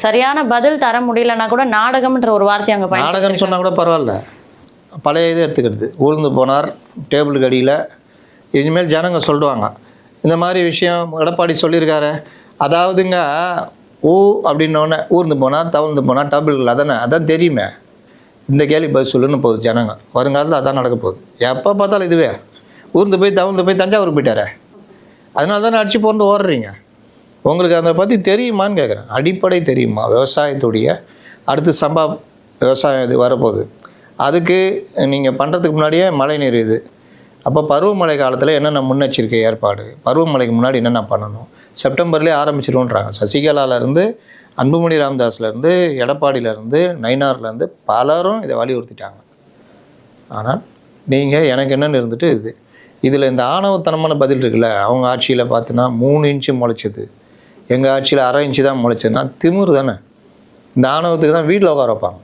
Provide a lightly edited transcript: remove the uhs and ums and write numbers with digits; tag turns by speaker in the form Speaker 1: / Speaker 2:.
Speaker 1: சரியான பதில் தர முடியலன்னா கூட நாடகம்ன்ற ஒரு வார்த்தை அங்கே
Speaker 2: நாடகம்னு சொன்னால் கூட பரவாயில்ல. பழைய இது எடுத்துக்கிறது, ஊழ்ந்து போனார் டேபிளுக்கு அடியில். இனிமேல் ஜனங்க சொல்லுவாங்க இந்த மாதிரி விஷயம் எடப்பாடி சொல்லியிருக்காரு. அதாவதுங்க அப்படின்னோடனே ஊர்ந்து போனால் தவழ்ந்து போனால் டேபிளுக்கு அதான் தெரியுமே. இந்த கேள்வி பதில் சொல்லுன்னு போகுது ஜனங்க. வருங்காலத்தில் அதான் நடக்க போகுது. எப்போ பார்த்தாலும் இதுவே ஊர்ந்து போய் தவழ்ந்து போய் தஞ்சாவூருக்கு போயிட்டாரே, அதனால தானே அடிச்சு போட்டு ஓடுறீங்க. உங்களுக்கு அதை பற்றி தெரியுமான்னு கேட்குறேன். அடிப்படை தெரியுமா? விவசாயத்துடைய அடுத்து விவசாயம் இது வரப்போகுது. அதுக்கு நீங்கள் பண்ணுறதுக்கு முன்னாடியே மழை நீர் இது. அப்போ பருவமழை காலத்தில் என்னென்ன முன்னெச்சரிக்கை ஏற்பாடு, பருவமழைக்கு முன்னாடி என்னென்ன பண்ணணும், செப்டம்பர்லேயே ஆரம்பிச்சிடுவோன்றாங்க. சசிகலாவிலேருந்து, அன்புமணி ராமதாஸ்லேருந்து, எடப்பாடியிலேருந்து, நயினார்லேருந்து பலரும் இதை வலியுறுத்திட்டாங்க. ஆனால் நீங்கள் எனக்கு என்னென்னு இருந்துட்டு இதில் இந்த ஆணவத்தனமான பதில் இருக்குல்ல, அவங்க ஆட்சியில் பார்த்தினா 3 இன்ச்சு முளைச்சிது, எங்கள் ஆட்சியில் 1/2 இன்ச்சு தான் முளைச்சதுன்னா திமிரு தானே. இந்த ஆணவத்துக்கு தான் வீட்டில் உட்கார வைப்பாங்க.